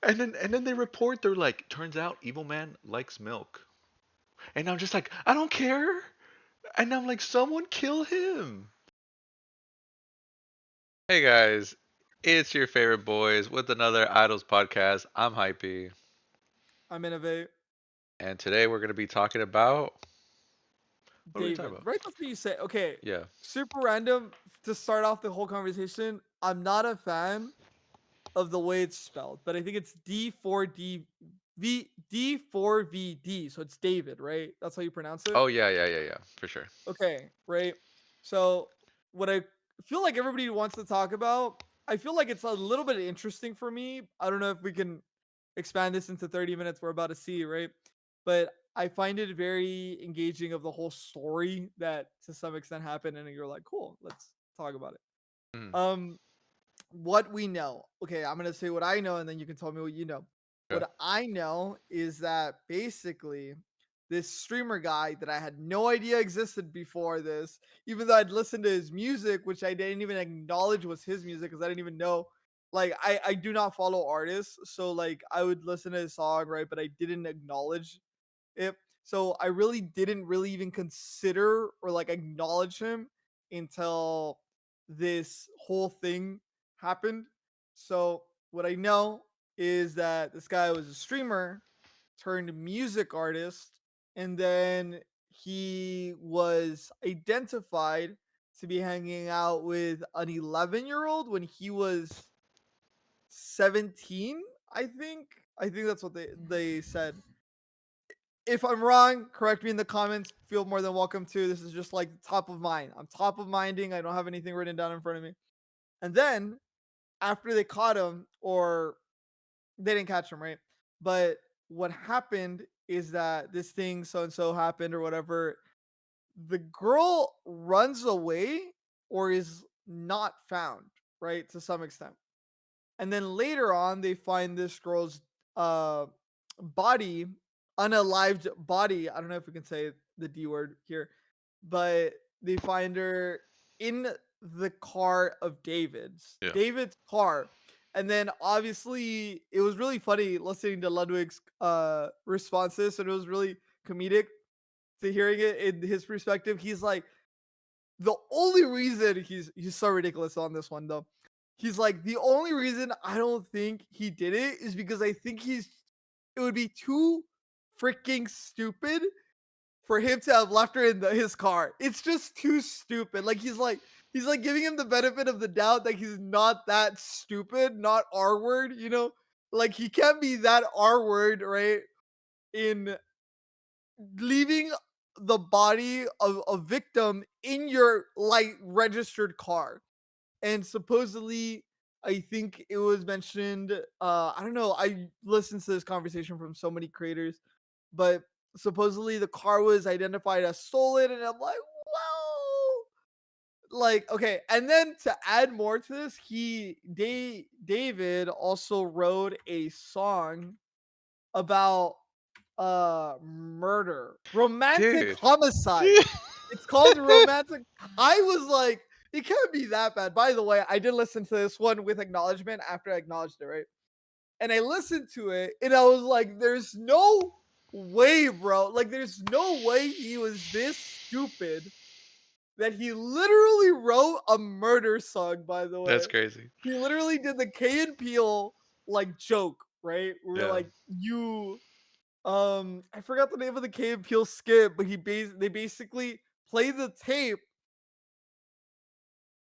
And then they report they're like, turns out evil man likes milk. And I'm just like, I don't care. And I'm like, someone kill him. Hey guys, it's your favorite boys with another Idols podcast. I'm Hypey, I'm Innovate. and today we're gonna be talking about what are we talking David. about? Right before you say, okay, Yeah. super random to start off the whole conversation. I'm not a fan of the way it's spelled, but I think it's D4VD. So it's David, right? That's how you pronounce it. Oh yeah, for sure. Okay, right. So what I feel like everybody wants to talk about, I feel like it's a little bit interesting for me. I don't know if we can expand this into 30 minutes we're about to see, right? But I find it very engaging of the whole story that to some extent happened, and you're like, cool, let's talk about Mm, it. What we know. Okay, I'm gonna say what I know, and then you can tell me what you know. okay. What I know is that basically this streamer guy that I had no idea existed before this, even though I'd listened to his music, which I didn't even acknowledge was his music because I didn't even know. Like I do not follow artists, so like I would listen to his song, right? But I didn't acknowledge it. So I really didn't really even consider or like acknowledge him until this whole thing happened. So what I know is that this guy was a streamer turned music artist, and then he was identified to be hanging out with an 11-year-old when he was 17, I think. I think that's what they said. If I'm wrong, correct me in the comments. Feel more than welcome to. This is just like top of mind. I'm top of minding. I don't have anything written down in front of me. And then after they caught him, or they didn't catch him, right? But what happened is that this thing so and so happened or whatever. The girl runs away or is not found, right? To some extent. And then later on, they find this girl's uh body, unalived body. I don't know if we can say the D word here, but they find her in the car of Yeah. David's car. And then obviously it was really funny listening to Ludwig's responses, and it was really comedic to hearing it in his perspective. He's like, the only reason he's so ridiculous on this one though. He's like, the only reason I don't think he did it is because I think it would be too freaking stupid for him to have left her in his car. It's just too stupid. Like he's like giving him the benefit of the doubt that he's not that stupid, not R word, you know? Like he can't be that R word, right? In leaving the body of a victim in your like registered car. And supposedly I think it was mentioned, I don't know, I listened to this conversation from so many creators, but supposedly the car was identified as stolen, and I'm like, well, like, okay. And then to add more to this, David also wrote a song about murder, romantic Dude. homicide. It's called romantic. I was like, it can't be that bad. By the way, I did listen to this one with acknowledgement after I acknowledged it, right? And I listened to it, and I was like, there's no way, bro. Like, there's no way he was this stupid that he literally wrote a murder song, by the way. That's crazy. He literally did the Key and Peele like joke, right? Where Yeah. like you I forgot the name of the Key and Peele skit, but they basically play the tape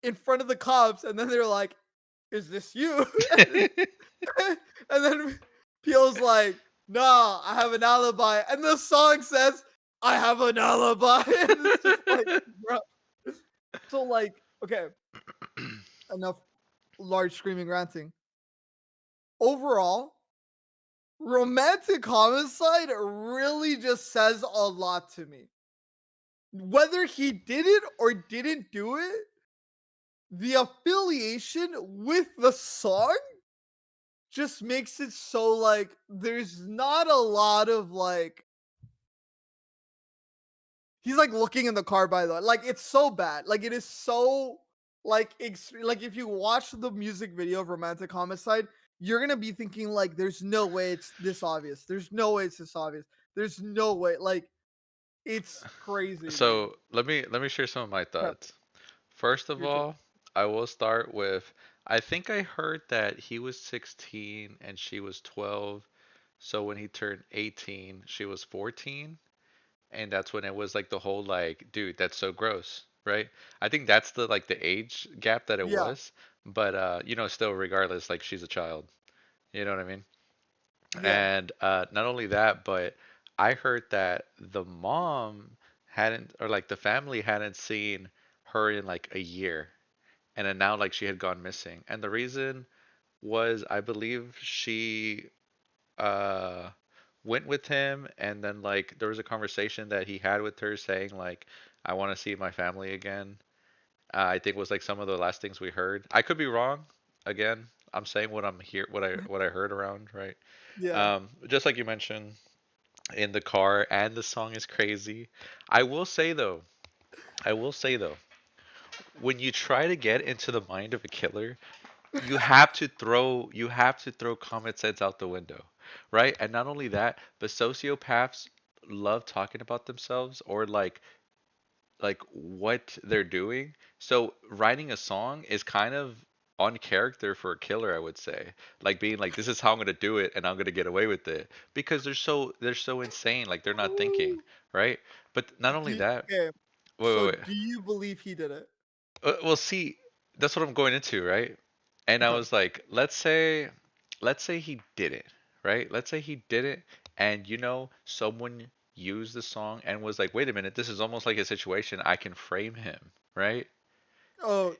in front of the cops, and then they're like, "Is this you?" And then Peele's like, "Nah, I have an alibi," and the song says, "I have an alibi," and it's just like, bro. So like, okay, enough large screaming ranting. Overall, romantic homicide really just says a lot to me. Whether he did it or didn't do it, the affiliation with the song just makes it so like there's not a lot of like he's like looking in the car, by the way. Like it's so bad. Like it is so like like if you watch the music video of Romantic Homicide, you're gonna be thinking like, "There's no way it's this obvious. There's no way it's this obvious. There's no way." Like, it's crazy, dude. So let me share some of my Yeah, thoughts. First of your turn. all, I will start with I think I heard that he was 16 and she was 12. So when he turned 18, she was 14, and that's when it was like the whole like, dude, that's so gross, right? I think that's the like the age gap that it Yeah, was, but still regardless, like she's a child. You know what I mean? yeah. And not only that, but I heard that the mom hadn't, or like the family hadn't seen her in like a year, and then now like she had gone missing. And the reason was, I believe she uh went with him, and then like there was a conversation that he had with her saying like, I want to see my family again. I think was like some of the last things we heard. I could be wrong. Again, I'm saying what I'm here, what I heard around, right? Yeah. Just like you mentioned in the car, and the song is crazy. I will say though, I will say though, when you try to get into the mind of a killer, you have to throw common sense out the window, right? And not only that, but sociopaths love talking about themselves, or like what they're doing. So writing a song is kind of on character for a killer, I would say. Like being like, this is how I'm gonna do it, and I'm gonna get away with it, because they're so insane. Like they're not thinking, Ooh. right? But not only that. Okay, Wait, so wait, wait. do you believe he did it? Well, see, that's what I'm going into, right? And I Okay. was like, let's say he did it, right? Let's say he did it, and someone used the song and was like, wait a minute, this is almost like a situation I can frame him, right? Oh,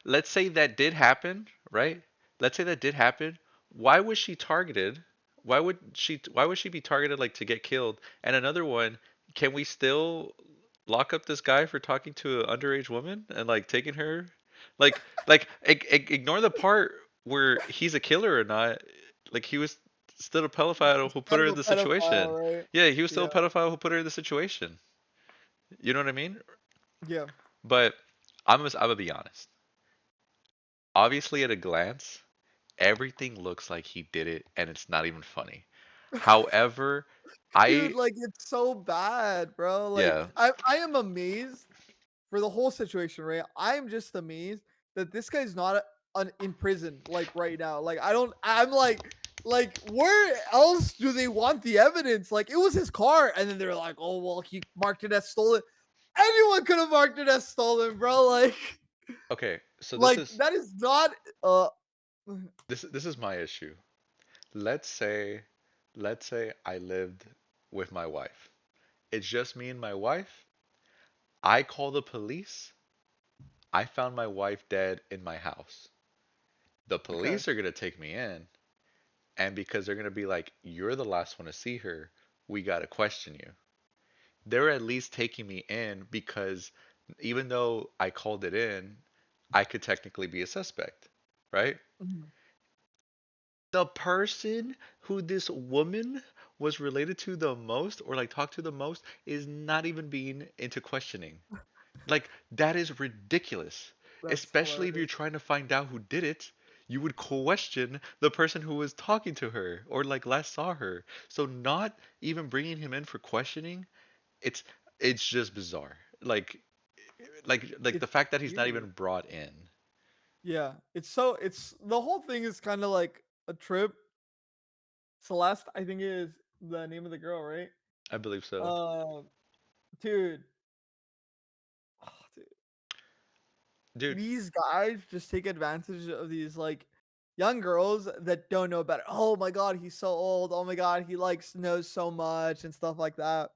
Let's say that did happen, right? Let's say that did happen. Why was she targeted? Why would she be targeted like to get killed? And another one, can we still lock up this guy for talking to an underage woman and like taking her? Ignore the part where he's a killer or not. Like he was still a pedophile who put kind her of in a the pedophile, situation. right? Yeah, he was still Yeah. a pedophile who put her in the situation. You know what I mean? Yeah. But I'm gonna be honest. Obviously, at a glance, everything looks like he did it, and it's not even funny. However, Dude, I like, it's so bad, bro. Like, yeah, I am amazed for the whole situation, right? I'm just amazed that this guy's not in prison, like, right now. Like, I'm like, where else do they want the evidence? Like, it was his car, and then they're like, "Oh, well, he marked it as stolen." Anyone could have marked it as stolen, bro. Like, okay. So this like is that is not uh this is my issue. Let's say, let's say I lived with my wife. It's just me and my wife. I call the police. I found my wife dead in my house. The okay. police are gonna take me in, and because they're gonna be like, "You're the last one to see her. We gotta question you." They're at least taking me in because even though I called it in, I could technically be a suspect, right? Mhm. The person who this woman was related to the most, or like talked to the most, is not even being into questioning. Like, that is ridiculous. That's Especially if you're hilarious. trying to find out who did it, you would question the person who was talking to her or like last saw her. So not even bringing him in for questioning, it's it's just bizarre. Like the It's fact that he's not weird. even brought in. Yeah, it's the whole thing is kind of like a trip. Celeste, I think is the name of the girl, right? I believe so. Um, dude, dude, Dude, these guys just take advantage of these like young girls that don't know about it. Oh my god, he's so old. Oh my god, he likes knows so much and stuff like that.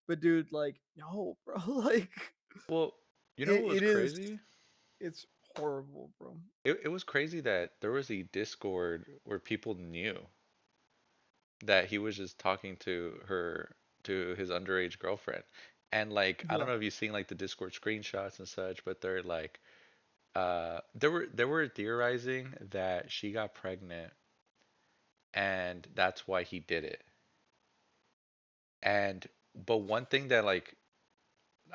But dude, like, no, bro, like well, you know what was it is crazy? it's horrible, bro. It was crazy that there was a Discord where people knew that he was just talking to his underage girlfriend. And like, I don't Yeah. know if you've seen like the Discord screenshots and such, but they're like they were theorizing that she got pregnant and that's why he did it. And but one thing that like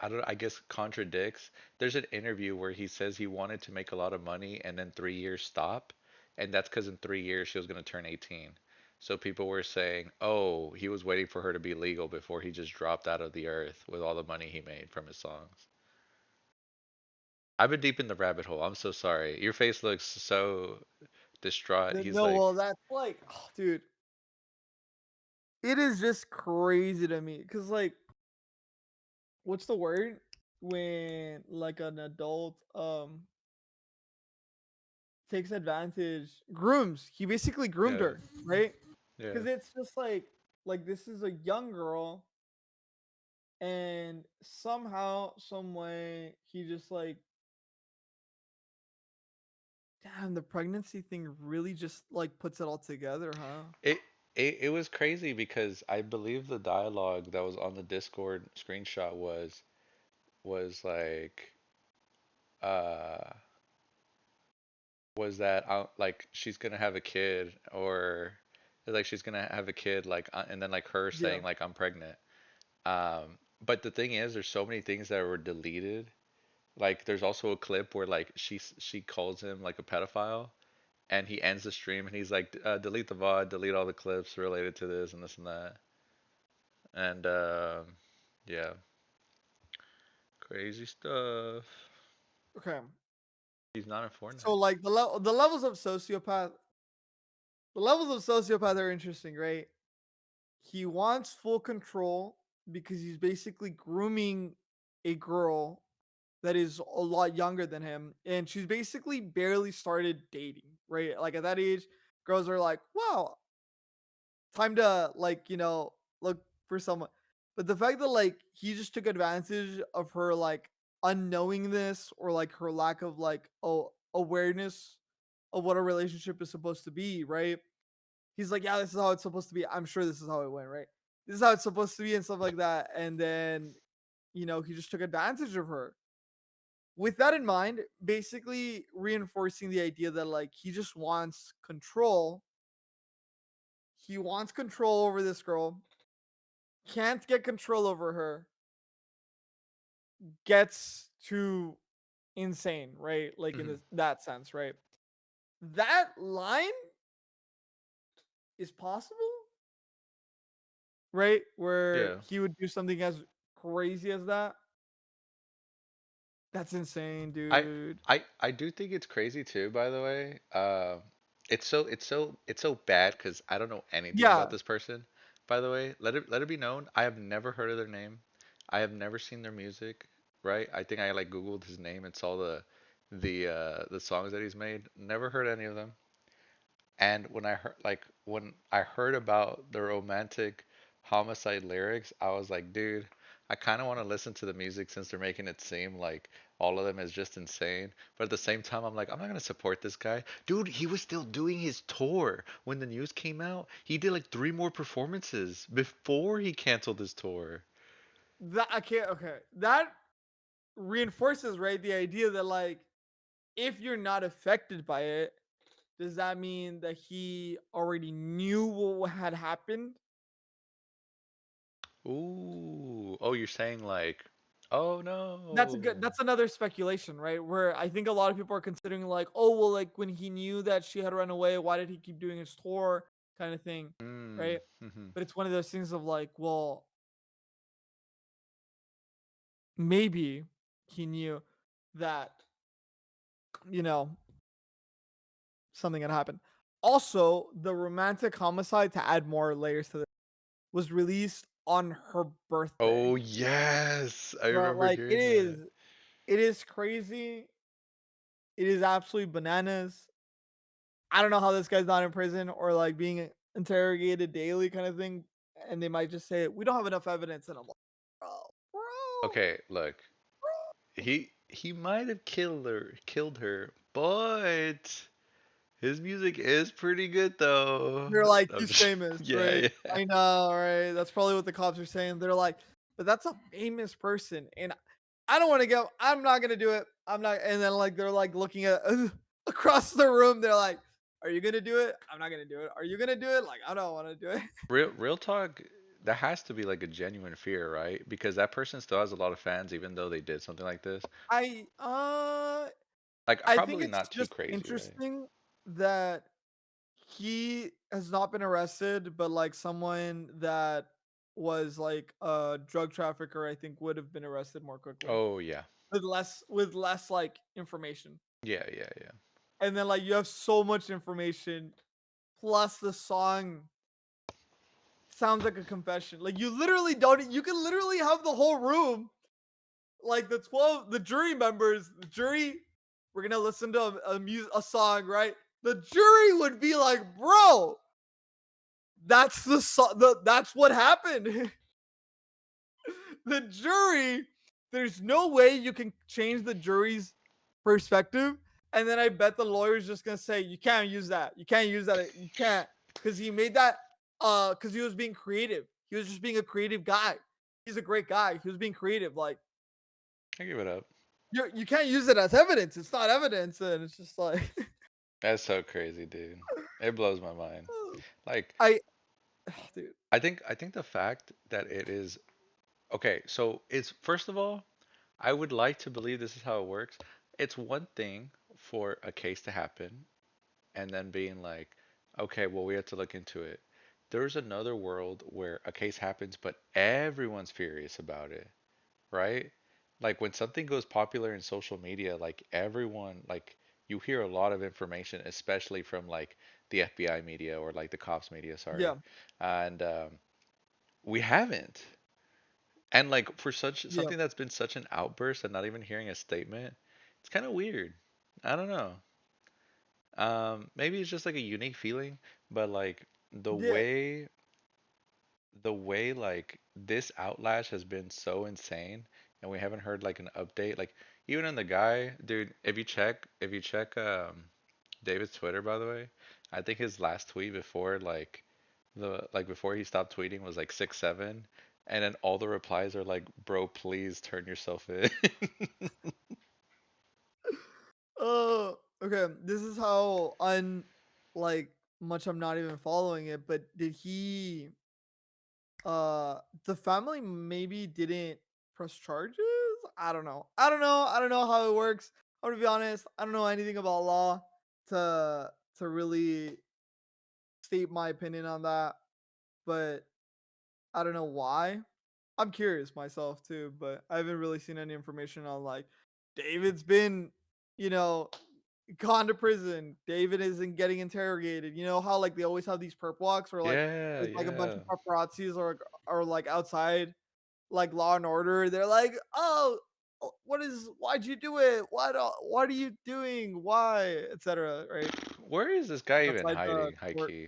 I guess contradicts, there's an interview where he says he wanted to make a lot of money and then 3 years stop. and that's because in 3 years she was going to turn 18. So people were saying, oh, he was waiting for her to be legal before he just dropped out of the earth with all the money he made from his songs. I've been deep in the rabbit hole. I'm so sorry. Your face looks so distraught. He's No, like, well, that's like, oh, dude, it is just crazy to me because, like, what's the word when like an adult takes advantage, grooms. He basically groomed yeah, her, right? yeah. Because it's just like this is a young girl, and somehow, some way, he just like, damn, the pregnancy thing really just like puts it all together, huh? It, it was crazy because I believe the dialogue that was on the Discord screenshot was like uh was that like she's gonna have a kid or like she's gonna have a kid like and then like her Yeah, saying like I'm pregnant. But the thing is, there's so many things that were deleted. Like there's also a clip where like she calls him like a pedophile, and he ends the stream and he's like, delete the VOD, delete all the clips related to this and this and that. And yeah, crazy stuff. okay. He's not in So Fortnite. like the levels of sociopath, the levels of sociopath are interesting, right? He wants full control because he's basically grooming a girl that is a lot younger than him, and she's basically barely started dating, right? Like at that age, girls are like, "Wow, time to like, look for someone." But the fact that like he just took advantage of her like unknowingness or like her lack of like awareness of what a relationship is supposed to be, right? He's like, "Yeah, this is how it's supposed to be. I'm sure this is how it went, right? This is how it's supposed to be," and stuff like that. And then, he just took advantage of her. With that in mind, basically reinforcing the idea that like he just wants control. He wants control over this girl, can't get control over her, gets too insane, right? Like in Hmm. that sense, right? That line is possible, right? Where Yeah. he would do something as crazy as that. That's insane, I dude. I do think it's crazy too, by the way. It's so bad because I don't know anything about Yeah, this person. By the way, let it be known, I have never heard of their name. I have never seen their music, right? I think I like Googled his name and saw the songs that he's made. Never heard any of them. And when I heard about the romantic homicide lyrics, I was like, dude, I kind of want to listen to the music since they're making it seem like all of them is just insane. But at the same time, I'm like, I'm not gonna support this guy. Dude, he was still doing his tour when the news came out. He did like three more performances before he canceled his tour. that I can't. Okay, that reinforces, right, the idea that like if you're not affected by it, does that mean that he already knew what had happened? Ooh, oh, you're saying like, oh no. That's another speculation, right? Where I think a lot of people are considering like, oh well, like when he knew that she had run away, why did he keep doing his tour, kind of thing, Mm, right? hmm. But it's one of those things of like, well, maybe he knew that, you know, something had happened. Also, the romantic homicide, to add more layers to this, was released on her birthday. Oh yes, I Bro, remember like hearing that. it is crazy. It is absolutely bananas. I don't know how this guy's not in prison or like being interrogated daily kind of thing. And they might just say, we don't have enough evidence. And I'm like, bro, bro, Okay, look, bro. he might have killed her, but his music is pretty good though. They're like, I'm he's just, famous, yeah, right? yeah. I know, right? That's probably what the cops are saying. They're like, but that's a famous person. And I don't want to go. I'm not going to do it. I'm not. And then like, they're like looking at across the room. They're like, are you going to do it? I'm not going to do it. Are you going to do it? Like, I don't want to do it. Real talk. That has to be like a genuine fear, right? Because that person still has a lot of fans, even though they did something like this. I, uh, Like I think probably it's not too just crazy, right? interesting. that he has not been arrested, but like someone that was like a drug trafficker, I think would have been arrested more quickly Oh yeah. with less like information. Yeah, yeah, yeah. And then like you have so much information, plus the song sounds like a confession. Like you literally don't. You can literally have the whole room, like the jury members, the jury. We're gonna listen to a song, right? The jury would be like, "Bro, that's that's what happened." The jury, there's no way you can change the jury's perspective. And then I bet the lawyer's just gonna say, you can't use that. You can't use that. You can't. Because he made that because he was being creative. He was just being a creative guy. He's a great guy. He was being creative. Like I give it up. you can't use it as evidence. It's not evidence. And it's just like That's so crazy, dude. It blows my mind. Like, I dude. I think the fact that it is okay, so it's first of all, I would like to believe this is how it works. It's one thing for a case to happen and then being like, okay, well, we have to look into it. There's another world where a case happens, but everyone's furious about it, right? Like when something goes popular in social media, like everyone, like you hear a lot of information, especially from like the FBI media or like the cops media, sorry. Yeah. And we haven't. And like for such Yeah. something that's been such an outburst and not even hearing a statement, it's kind of weird. I don't know. Maybe it's just like a unique feeling, but like the Yeah. way the way like this outlash has been so insane and we haven't heard like an update, like even in the guy, dude, if you check David's Twitter, by the way, I think his last tweet before before he stopped tweeting was like 6-7, and then all the replies are like, bro, please turn yourself in. Oh, okay. This is how like much I'm not even following it, but did he the family maybe didn't press charges? I don't know. I don't know how it works. I'm gonna be honest. I don't know anything about law to to really state my opinion on that, but I don't know why. I'm curious myself too, but I haven't really seen any information on like David's been, you know, gone to prison. David isn't getting interrogated. You know how like they always have these perp walks where like Yeah, there's like a bunch yeah. of paparazzis or like outside like Law and Order. They're like, what is? Why'd you do it? What are you doing? Why, etc. Right Where is this guy even outside the hiding, high court. key?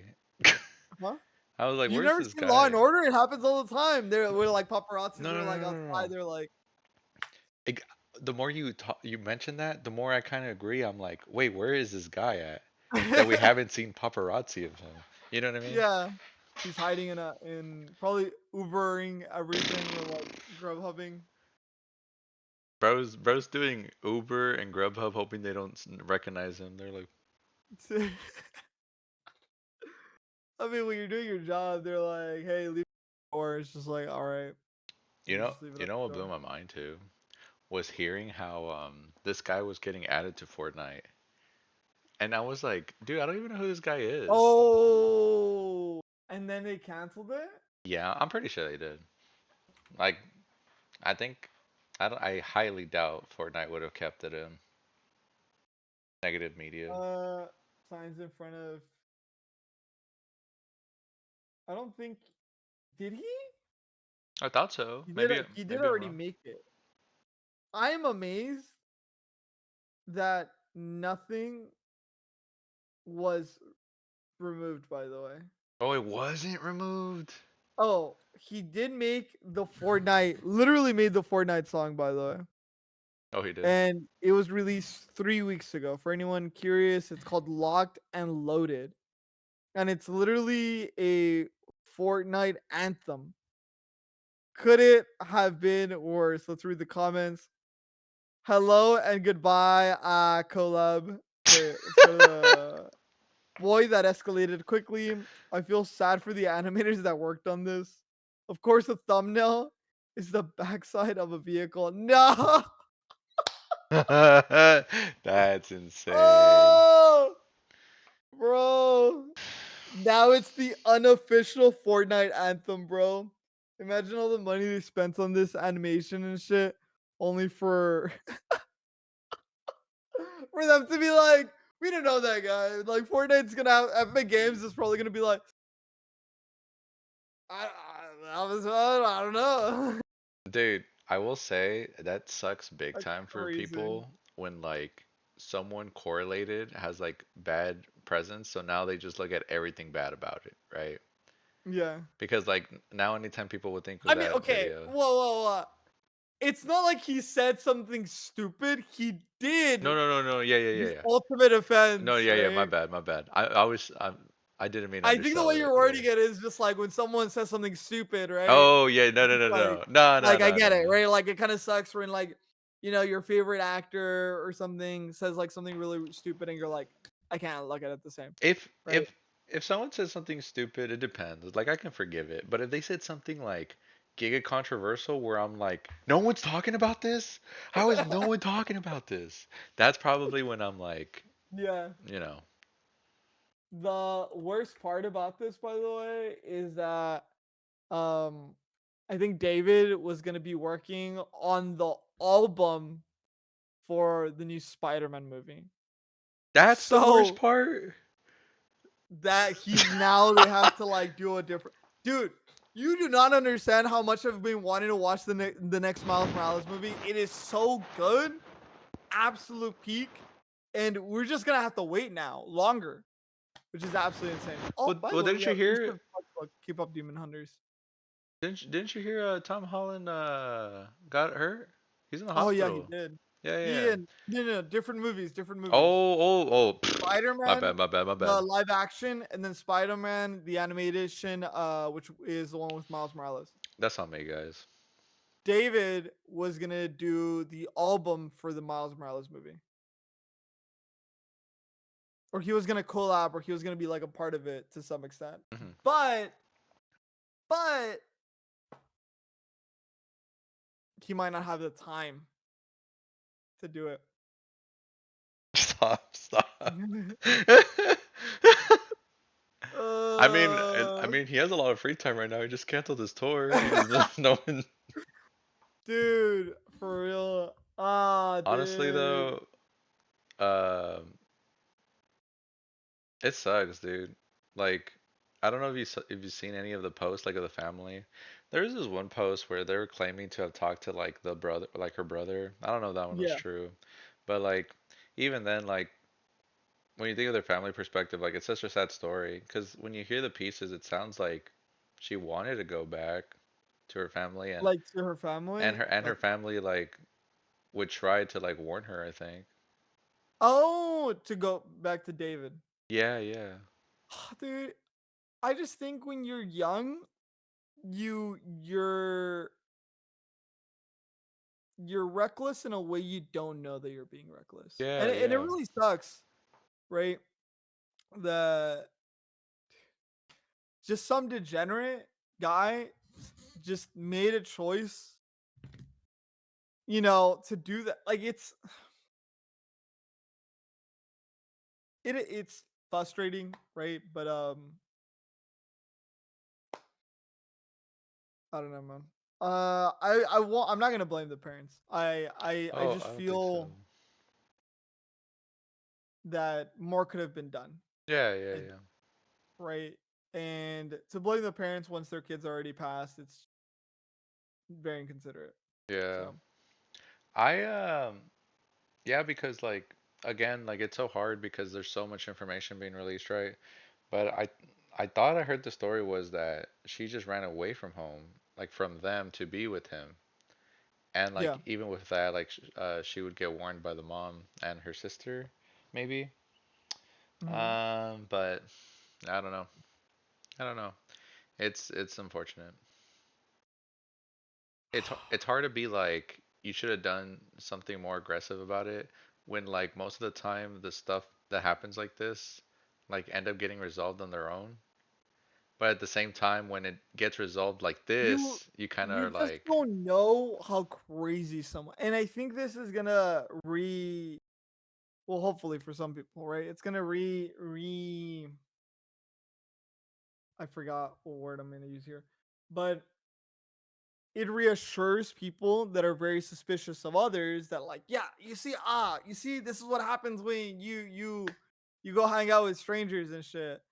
Huh? I was like, You've where's never this seen Law and guy? Order? It happens all the time. We're like paparazzis No, are no, no, like no, no, outside. no. They're like, It, the more you mention that, the more I kind of agree. I'm like, wait, where is this guy at? That we haven't seen paparazzi of him. You know what I mean? yeah, he's hiding in probably Ubering everything or like Grubhubbing. Bro's doing Uber and Grubhub, hoping they don't recognize him. They're like, I mean, when you're doing your job, they're like, "Hey, leave," or it's just like, "All right, you we'll know, just leave it you at know what the blew door." my mind too was hearing how this guy was getting added to Fortnite, and I was like, dude, I don't even know who this guy is. Oh, and then they canceled it. Yeah, I'm pretty sure they did. Like, I think I highly doubt Fortnite would have kept it in negative media. Uh, Signs in front of. I don't think did he? I thought so. He did. Maybe He did maybe I'm already wrong. make it. I am amazed that nothing was removed. By the way. Oh, it wasn't removed. Oh, he did make the Fortnite. Literally made the Fortnite song. By the way. Oh, he did. And it was released 3 weeks ago. For anyone curious, it's called Locked and Loaded, and it's literally a Fortnite anthem. Could it have been worse? Let's read the comments. Hello and goodbye, collab. Okay, let's go to the boy that escalated quickly. I feel sad for the animators that worked on this. Of course, the thumbnail is the backside of a vehicle. No. That's insane. Oh. bro. Now it's the unofficial Fortnite anthem, bro. Imagine all the money they spent on this animation and shit, only for for them to be like, we don't know that guy. Like Fortnite's gonna have Epic Games is probably gonna be like, I don't know. Dude, I will say that sucks big That's time for crazy. people when like someone correlated has like bad presence, so now they just look at everything bad about it, right? Yeah. Because like now anytime people would think of I mean, that okay. video. Whoa. It's not like he said something stupid. He No, did no, no, no. Yeah, yeah, yeah, the yeah. ultimate No, offense, yeah, yeah, my right? bad, my bad. I was I didn't mean to I think the undersell way it. you're Yeah. wording it is just like when someone says something stupid, right? Oh, yeah, no, no, It's no, like no. No, no, I no, get it, no. right? Like, it kinda sucks when, like, your favorite actor or something says, like, something really stupid and you're like, "I can't look at it the same," If right? if if someone says something stupid, it depends. Like I can forgive it. But if they said something like giga controversial where I'm like, no one's talking about this? How is no one talking about this? That's probably when I'm like, Yeah. you know, The worst part about this, by the way, is that, um, I think David was gonna be working on the album for the new Spider-Man movie. that's the worst So part. that he now they have to like do a different dude. You do not understand how much I've been wanting to watch the next Miles Morales movie. It is so good, absolute peak, and we're just gonna have to wait now longer, which is absolutely insane. Oh, Well, by the well, way, didn't you we hear? should talk about Keep Up Demon Hunters. Didn't you hear? Tom Holland got hurt. He's in the Oh yeah, he hospital. did. Yeah, yeah, He yeah. and no, different movies, different movies. Oh, oh, oh. Spider My Man, bad, my bad, my the bad. live action, and then Spider Man, the animation, which is the one with Miles Morales. That's on me, guys. David was gonna do the album for the Miles Morales movie, or he was gonna collab, or he was gonna be like a part of it to some extent. Mhm. But, but he might not have the time to do it. Stop, stop. I uh, mean, he has a lot of free time right now. He just canceled his tour. He's no one. dude, for real. Ah, Honestly, dude. though, um, it sucks, dude. Like, I don't know if you've seen any of the posts like of the family. There's this one post where they're claiming to have talked to like the brother, like her brother. I don't know if that one was Yeah, true, but like even then, like when you think of their family perspective, like it's such a sad story. Because when you hear the pieces, it sounds like she wanted to go back to her family, like to her family, and her like family like would try to like warn her, I think. oh, to go back to David, Yeah, yeah. dude. I just think when you're young, you're you're reckless in a way you don't know that you're being reckless. Yeah, And it yeah. really sucks, right? That just some degenerate guy just made a choice, to do that. Like it's frustrating, right? But I don't know, man. I won't. I'm not gonna blame the parents. I Oh, just I don't think so. feel that more could have been done. Yeah, yeah, And yeah. right? And to blame the parents once their kids already passed, it's very inconsiderate. Yeah. So I yeah, because like again, like it's so hard because there's so much information being released, right? But I thought I heard the story was that she just ran away from home, like from them to be with him. And yeah. like even with that, like she would get warned by the mom and her sister, maybe. Mhm. But I don't know. I don't know. It's unfortunate. It's hard to be like you should have done something more aggressive about it when like most of the time the stuff that happens like this like end up getting resolved on their own. But at the same time, when it gets resolved like You this, you kind of you are just like, don't know how crazy someone. And I think this is gonna well, hopefully for some people, right? It's gonna re I forgot what word I'm gonna use here, but it reassures people that are very suspicious of others that like, yeah, you see, this is what happens when you go hang out with strangers and shit.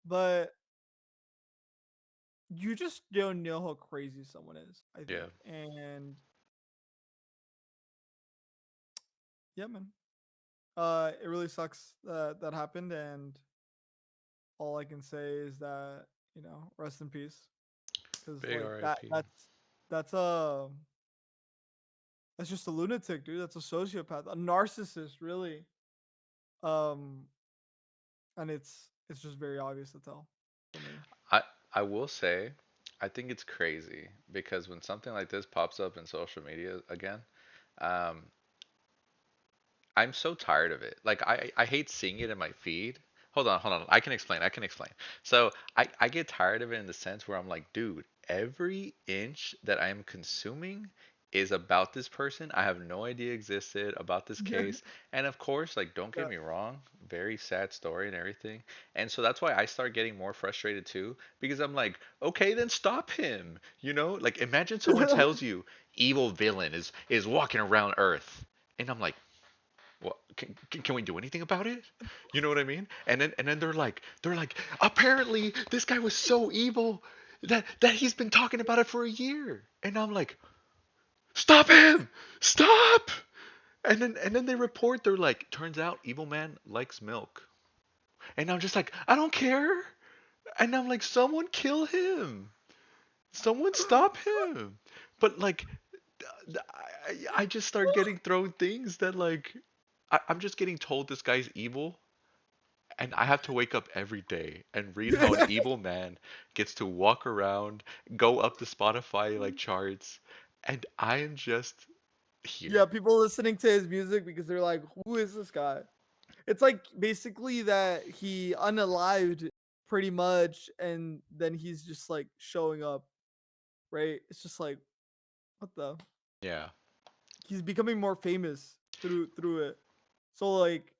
But you just don't know how crazy someone is, I Yeah, think. And yeah, man. It really sucks that that happened, and all I can say is that, rest in peace, because big like RIP. that's just a lunatic, dude. That's a sociopath, a narcissist, really. Um, and it's just very obvious to tell for me. I I will say, I think it's crazy because when something like this pops up in social media again, um, I'm so tired of it. Like I hate seeing it in my feed. Hold on. I can explain. I can explain. So I get tired of it in the sense where I'm like, dude, every inch that I am consuming is about this person I have no idea existed, about this case. And of course, like don't get Yeah. me wrong, very sad story and everything. And so that's why I start getting more frustrated too, because I'm like, okay, then stop him. You know? Like imagine someone tells you evil villain is walking around Earth. And I'm like, well, can we do anything about it? You know what I mean? And then they're like apparently this guy was so evil that he's been talking about it for a year. And I'm like, stop him! Stop! And then they report they're like, turns out evil man likes milk. And I'm just like, I don't care. And I'm like, someone kill him. Someone stop him. But like I just start getting thrown things that like I'm just getting told this guy's evil, and I have to wake up every day and read how an evil man gets to walk around, go up the Spotify like charts, and I am just Yeah, here. people listening to his music because they're like, "Who is this guy?" It's like basically that he unalived pretty much, and then he's just like showing up, right? It's just like, what the? Yeah. He's becoming more famous through it. So like,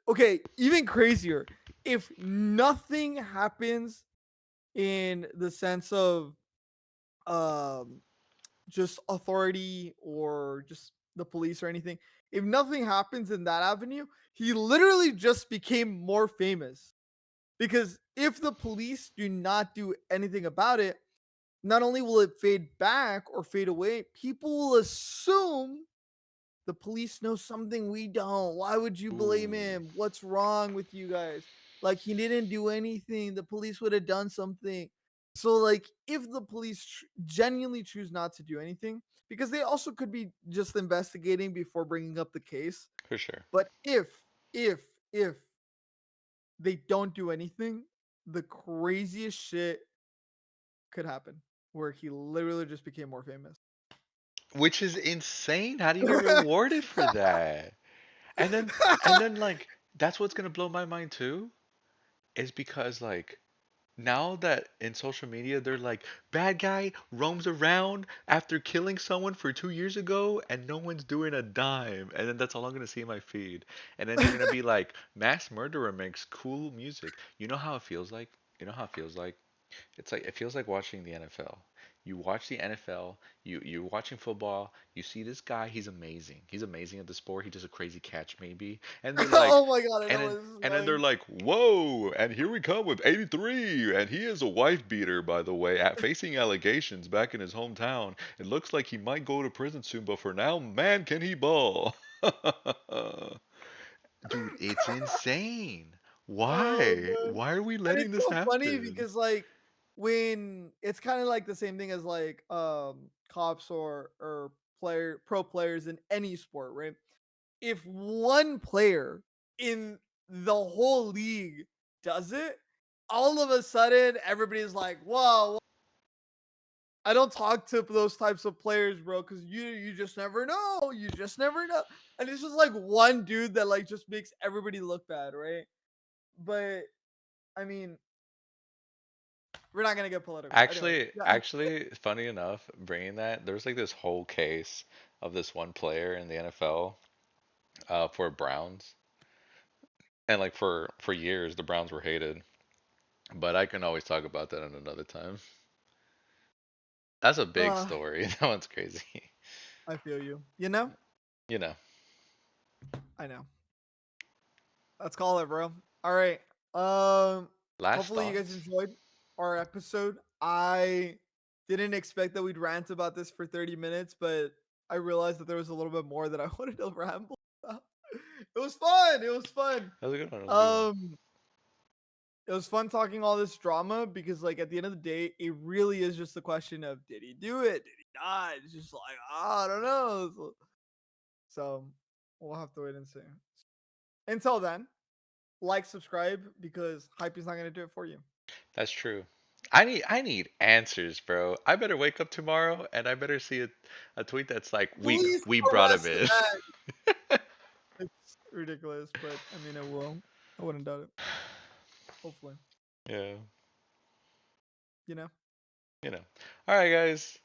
okay. Even crazier, if nothing happens in the sense of um just authority or just the police or anything, if nothing happens in that avenue, he literally just became more famous. Because if the police do not do anything about it, not only will it fade back or fade away, people will assume the police know something we don't. Why would you blame Ooh, him? What's wrong with you guys? Like, he didn't do anything. The police would have done something. So, like, if the police genuinely choose not to do anything, because they also could be just investigating before bringing up the case. for sure. But if, if they don't do anything, the craziest shit could happen where he literally just became more famous. Which is insane. How do you get rewarded for that? And then and then like that's what's gonna blow my mind too, is because like now that in social media they're like bad guy roams around after killing someone for 2 years ago and no one's doing a dime, and then that's all I'm gonna see in my feed. And then they're gonna be like mass murderer makes cool music. You know how it feels like? You know how it feels like? It's like it feels like watching the NFL. You watch the NFL, you're watching football, you see this guy, he's amazing. He's amazing at the sport. He does a crazy catch maybe. And they're like Oh my god, I and know then where this is and then they're going. like, "Whoa, and here we come with 83, and he is a wife beater by the way, at facing allegations back in his hometown. It looks like he might go to prison soon, but for now, man, can he ball?" Dude, it's insane. Oh Why? man. Why are we And letting it's this so funny happen? because like when it's kind of like the same thing as like cops or pro players in any sport, right? If one player in the whole league does it, all of a sudden everybody's like, "Whoa, I don't talk to those types of players, bro, because you just never know. You just never know." And it's just like one dude that like just makes everybody look bad, right? But I mean, we're not gonna get political. Anyways, yeah. Actually, funny enough, bringing that, there was like this whole case of this one player in the NFL. for Browns. And like for years the Browns were hated. But I can always talk about that in another time. That's a big Uh, story. That one's crazy. I feel you. You know? You know. I know. Let's call it, bro. All right. Um, Last hopefully you guys thoughts? enjoyed our episode. I didn't expect that we'd rant about this for 30 minutes, but I realized that there was a little bit more that I wanted to ramble about. It was fun. It was fun. That was a good one. That was a good one. Um, it was fun talking all this drama because, like, at the end of the day, it really is just the question of did he do it? Did he not? It's just like, I don't know. So we'll have to wait and see. Until then, like, subscribe because hype is not gonna do it for you. That's true. I need answers, bro. I better wake up tomorrow and I better see a tweet that's like Please we brought him harass the in. man. It's ridiculous, but I mean, it will. I wouldn't doubt it. Hopefully, Yeah. you know. You know. All right, guys.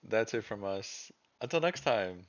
That's it from us. Until next time.